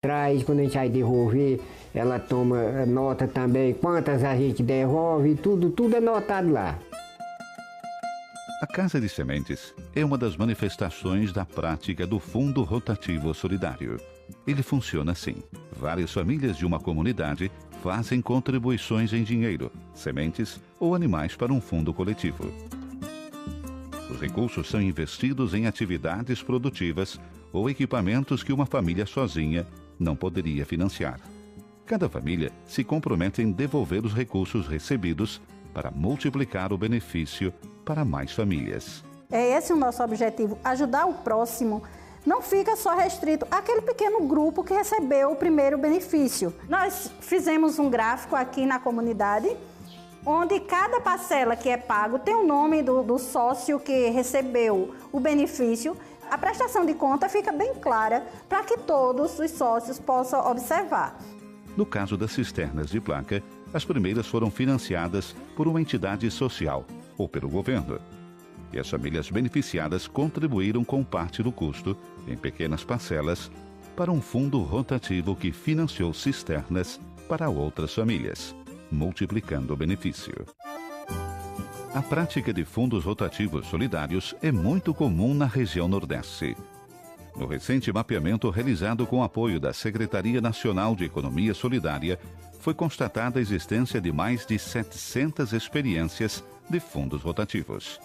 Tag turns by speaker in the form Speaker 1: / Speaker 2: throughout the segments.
Speaker 1: Traz, quando a gente vai devolver, ela toma nota também, quantas a gente devolve, tudo anotado lá.
Speaker 2: A Casa de Sementes é uma das manifestações da prática do Fundo Rotativo Solidário. Ele funciona assim: várias famílias de uma comunidade fazem contribuições em dinheiro, sementes ou animais para um fundo coletivo. Os recursos são investidos em atividades produtivas ou equipamentos que uma família sozinha não poderia financiar. Cada família se compromete em devolver os recursos recebidos para multiplicar o benefício para mais famílias.
Speaker 3: É esse o nosso objetivo, ajudar o próximo. Não fica só restrito àquele pequeno grupo que recebeu o primeiro benefício. Nós fizemos um gráfico aqui na comunidade, onde cada parcela que é pago tem o nome do sócio que recebeu o benefício. A prestação de conta fica bem clara para que todos os sócios possam observar.
Speaker 2: No caso das cisternas de placa, as primeiras foram financiadas por uma entidade social ou pelo governo. E as famílias beneficiadas contribuíram com parte do custo, em pequenas parcelas, para um fundo rotativo que financiou cisternas para outras famílias, multiplicando o benefício. A prática de fundos rotativos solidários é muito comum na região Nordeste. No recente mapeamento realizado com apoio da Secretaria Nacional de Economia Solidária, foi constatada a existência de mais de 700 experiências de fundos rotativos.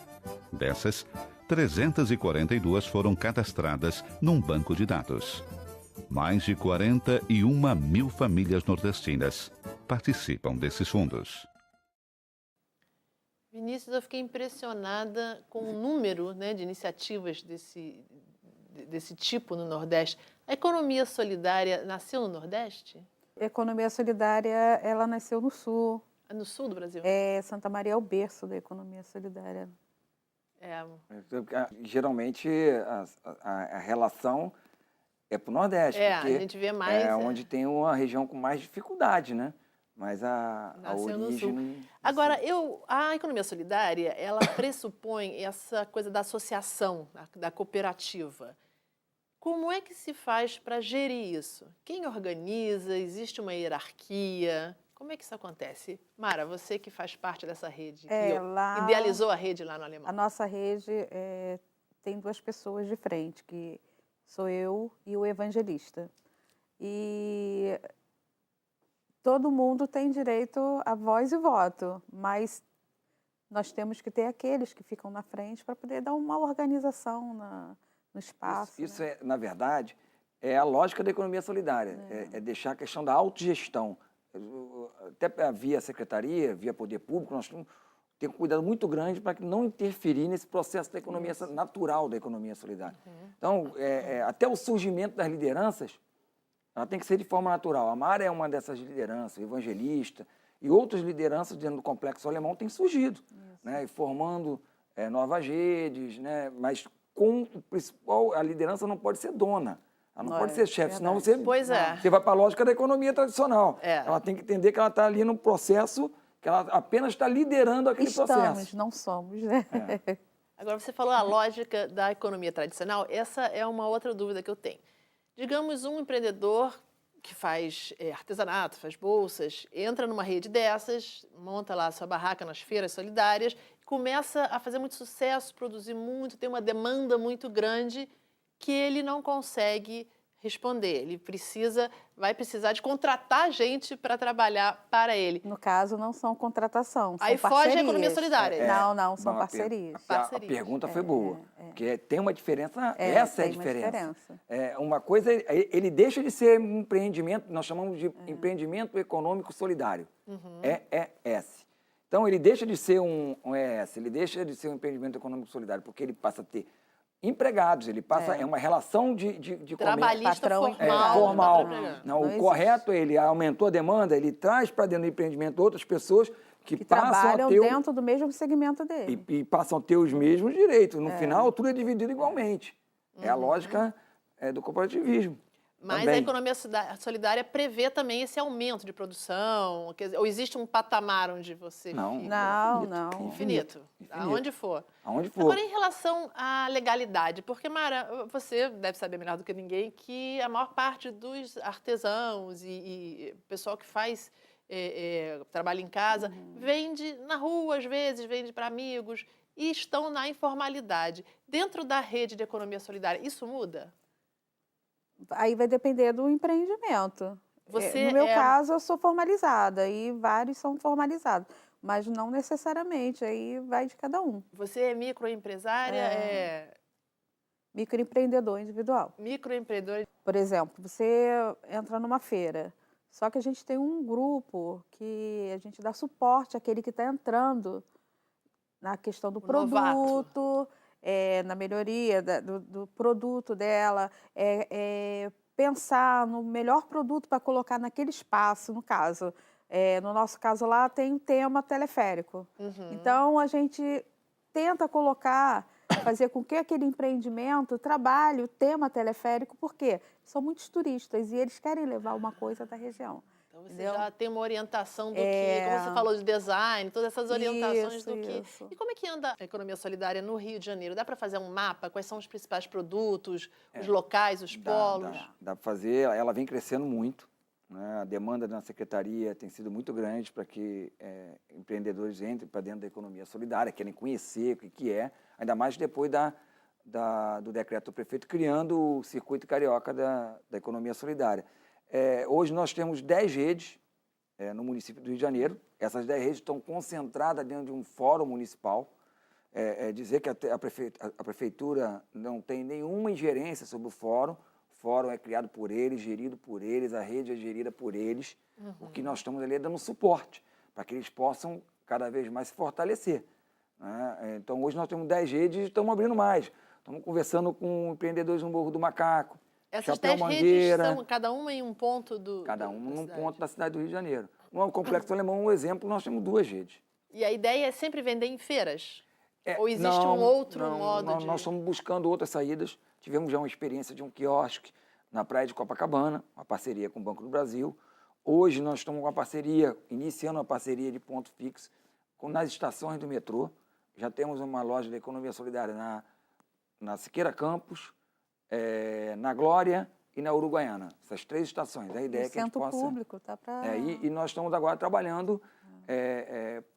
Speaker 2: Dessas, 342 foram cadastradas num banco de dados. Mais de 41 mil famílias nordestinas participam desses fundos.
Speaker 4: Vinícius, eu fiquei impressionada com o número, né, de iniciativas desse tipo no Nordeste. A economia solidária nasceu no Nordeste?
Speaker 5: A economia solidária, ela nasceu no Sul.
Speaker 4: No Sul do Brasil?
Speaker 5: Santa Maria é o berço da economia solidária.
Speaker 6: Geralmente, a relação é para o Nordeste, porque
Speaker 4: a gente vê mais...
Speaker 6: onde tem uma região com mais dificuldade, né? Mas a origem...
Speaker 4: Agora, a economia solidária, ela pressupõe essa coisa da associação, da cooperativa. Como é que se faz para gerir isso? Quem organiza? Existe uma hierarquia? Como é que isso acontece? Mara, você que faz parte dessa rede, que idealizou a rede lá no Alemão.
Speaker 5: A nossa rede tem duas pessoas de frente, que sou eu e o evangelista. E todo mundo tem direito a voz e voto, mas nós temos que ter aqueles que ficam na frente para poder dar uma organização no espaço.
Speaker 6: Isso na verdade, é a lógica da economia solidária, é deixar a questão da autogestão. Até via secretaria, via poder público, nós temos que ter um cuidado muito grande para não interferir nesse processo da economia natural da economia solidária. Então, até o surgimento das lideranças, ela tem que ser de forma natural. A Mara é uma dessas lideranças, o evangelista, e outras lideranças dentro do Complexo Alemão têm surgido, né, formando novas redes, né, mas com o principal, a liderança não pode ser dona. Ela não pode ser chefe, senão você vai para a lógica da economia tradicional. Ela tem que entender que ela está ali no processo, que ela apenas está liderando aquele processo.
Speaker 5: Não somos, né?
Speaker 4: Agora, você falou a lógica da economia tradicional. Essa é uma outra dúvida que eu tenho. Digamos, um empreendedor que faz artesanato, faz bolsas, entra numa rede dessas, monta lá a sua barraca nas feiras solidárias, começa a fazer muito sucesso, produzir muito, tem uma demanda muito grande que ele não consegue responder. Ele vai precisar de contratar gente para trabalhar para ele.
Speaker 5: No caso, não são contratação, são
Speaker 4: Aí
Speaker 5: parcerias.
Speaker 4: foge a economia solidária.
Speaker 5: Não, são parcerias.
Speaker 6: A pergunta foi boa, porque tem uma diferença, essa é a diferença. Uma coisa, ele deixa de ser um empreendimento, nós chamamos de empreendimento econômico solidário, EES. Então, ele deixa de ser um EES, ele deixa de ser um empreendimento econômico solidário, porque ele passa a ter empregados, ele passa, é uma relação de
Speaker 4: trabalhista
Speaker 6: formal. Não, o correto é ele aumentou a demanda, ele traz para dentro do empreendimento outras pessoas que passam
Speaker 5: trabalham
Speaker 6: a ter
Speaker 5: dentro do mesmo segmento dele.
Speaker 6: E passam a ter os mesmos direitos. No final, tudo é dividido igualmente. É a lógica do cooperativismo.
Speaker 4: Mas
Speaker 6: Também.
Speaker 4: a economia solidária prevê também esse aumento de produção? Quer dizer, ou existe um patamar onde você
Speaker 6: Não.
Speaker 4: fica?
Speaker 5: Não.
Speaker 4: Infinito. Aonde for.
Speaker 6: Aonde for.
Speaker 4: Agora, em relação à legalidade, porque, Mara, você deve saber melhor do que ninguém que a maior parte dos artesãos e pessoal que faz trabalho em casa vende na rua, às vezes, vende para amigos e estão na informalidade. Dentro da rede de economia solidária, isso muda?
Speaker 5: Aí vai depender do empreendimento.
Speaker 4: Você
Speaker 5: No meu
Speaker 4: é-
Speaker 5: caso, eu sou formalizada e vários são formalizados, mas não necessariamente, aí vai de cada um.
Speaker 4: Você é microempresária,
Speaker 5: Microempreendedor individual.
Speaker 4: microempreendedora?
Speaker 5: Por exemplo, você entra numa feira, só que a gente tem um grupo que a gente dá suporte àquele que está entrando na questão do
Speaker 4: O novato.
Speaker 5: produto, na melhoria do produto dela, pensar no melhor produto para colocar naquele espaço, no caso. No nosso caso lá tem um tema teleférico. Então, a gente tenta fazer com que aquele empreendimento trabalhe o tema teleférico, porque são muitos turistas e eles querem levar uma coisa da região.
Speaker 4: Então você
Speaker 5: Entendeu?
Speaker 4: já tem uma orientação do que, como você falou de design, todas essas orientações
Speaker 5: Isso,
Speaker 4: do que.
Speaker 5: isso.
Speaker 4: E como é que anda a economia solidária no Rio de Janeiro? Dá para fazer um mapa? Quais são os principais produtos, os locais, os polos?
Speaker 6: Dá para fazer, ela vem crescendo muito. Né? A demanda da secretaria tem sido muito grande para que empreendedores entrem para dentro da economia solidária, querem conhecer o que é, ainda mais depois do decreto do prefeito criando o circuito carioca da economia solidária. Hoje nós temos 10 redes no município do Rio de Janeiro. Essas 10 redes estão concentradas dentro de um fórum municipal. Dizer que a prefeitura não tem nenhuma ingerência sobre o fórum é criado por eles, gerido por eles, a rede é gerida por eles. O que nós estamos ali é dando suporte para que eles possam cada vez mais se fortalecer. Né? Então, hoje nós temos 10 redes e estamos abrindo mais. Estamos conversando com empreendedores no Morro do Macaco,
Speaker 4: Essas
Speaker 6: Chapéu
Speaker 4: 10 redes
Speaker 6: Mangueira,
Speaker 4: são cada uma em um ponto do.
Speaker 6: cada
Speaker 4: da
Speaker 6: um num
Speaker 4: cidade.
Speaker 6: ponto da cidade do Rio de Janeiro. No Complexo Alemão, um exemplo, nós temos 2 redes.
Speaker 4: E a ideia é sempre vender em feiras? Ou existe um outro modo de.
Speaker 6: Nós estamos buscando outras saídas. Tivemos já uma experiência de um quiosque na praia de Copacabana, uma parceria com o Banco do Brasil. Hoje nós estamos com uma parceria, iniciando uma parceria de ponto fixo nas estações do metrô. Já temos uma loja da Economia Solidária na Siqueira Campos, na Glória e na Uruguaiana. Essas 3 estações. A ideia é que a gente
Speaker 5: Centro
Speaker 6: possa...
Speaker 5: público, tá para...
Speaker 6: E nós estamos agora trabalhando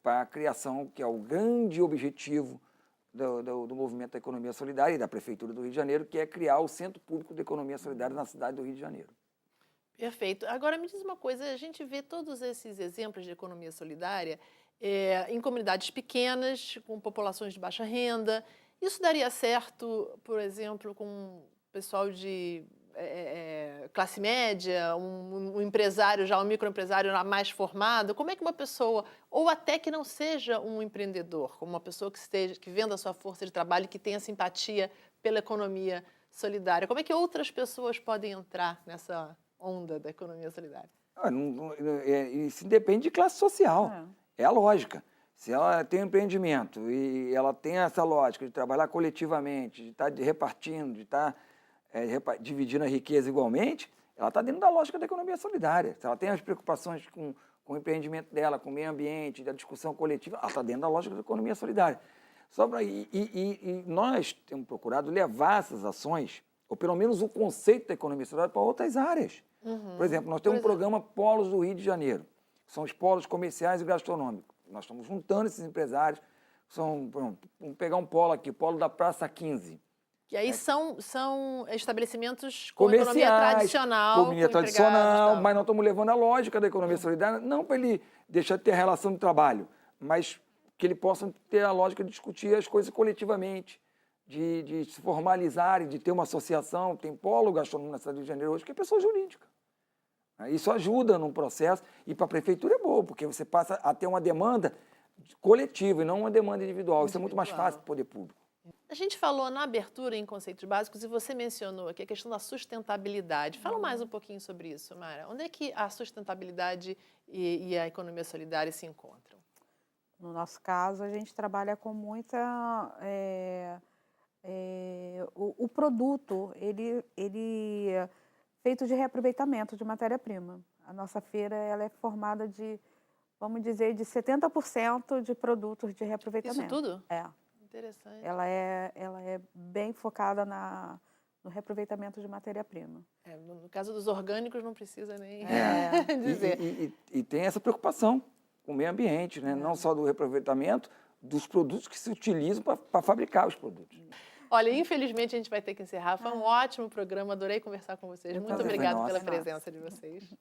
Speaker 6: para a criação, que é o grande objetivo do movimento da economia solidária e da Prefeitura do Rio de Janeiro, que é criar o Centro Público de Economia Solidária na cidade do Rio de Janeiro.
Speaker 4: Perfeito. Agora, me diz uma coisa, a gente vê todos esses exemplos de economia solidária em comunidades pequenas, com populações de baixa renda. Isso daria certo, por exemplo, com pessoal de classe média, um empresário já, um microempresário já mais formado? Como é que uma pessoa, ou até que não seja um empreendedor, como uma pessoa que venda a sua força de trabalho e que tenha simpatia pela economia solidária, como é que outras pessoas podem entrar nessa onda da economia solidária?
Speaker 6: Isso depende de classe social. É a lógica. Se ela tem um empreendimento e ela tem essa lógica de trabalhar coletivamente, de estar repartindo, de estar dividindo a riqueza igualmente, ela está dentro da lógica da economia solidária. Se ela tem as preocupações com o empreendimento dela, com o meio ambiente, da discussão coletiva, ela está dentro da lógica da economia solidária. E nós temos procurado levar essas ações, ou pelo menos o conceito da economia solidária, para outras áreas. Por exemplo, nós temos um programa Polos do Rio de Janeiro, que são os polos comerciais e gastronômicos. Nós estamos juntando esses empresários. Vamos pegar um polo aqui, o polo da Praça 15.
Speaker 4: Que aí são estabelecimentos com economia tradicional.
Speaker 6: Economia tradicional, mas nós estamos levando a lógica da economia solidária, não para ele deixar de ter a relação de trabalho, mas que ele possa ter a lógica de discutir as coisas coletivamente, de se formalizarem, de ter uma associação. Tem polo gastronômico na cidade do Rio de Janeiro hoje, que é pessoa jurídica. Isso ajuda num processo, e para a prefeitura é bom, porque você passa a ter uma demanda coletiva e não uma demanda individual. Isso é muito mais fácil para o poder público.
Speaker 4: A gente falou na abertura em conceitos básicos e você mencionou aqui a questão da sustentabilidade. Fala mais um pouquinho sobre isso, Mara. Onde é que a sustentabilidade e a economia solidária se encontram?
Speaker 5: No nosso caso, a gente trabalha com muita... o produto, ele feito de reaproveitamento de matéria-prima. A nossa feira ela é formada de, vamos dizer, de 70% de produtos de reaproveitamento.
Speaker 4: Isso tudo?
Speaker 5: É.
Speaker 4: Interessante.
Speaker 5: Ela é bem focada no reaproveitamento de matéria-prima.
Speaker 4: No caso dos orgânicos, não precisa nem
Speaker 6: dizer. E tem essa preocupação com o meio ambiente, né? Não só do reaproveitamento, dos produtos que se utilizam para fabricar os produtos.
Speaker 4: Olha, infelizmente a gente vai ter que encerrar. Foi um ótimo programa, adorei conversar com vocês. Muito obrigada pela presença de vocês.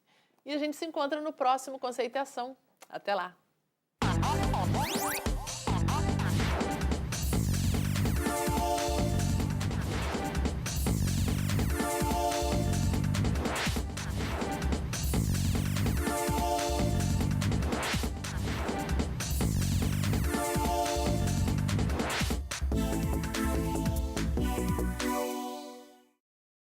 Speaker 4: E a gente se encontra no próximo Conceito e Ação. Até lá!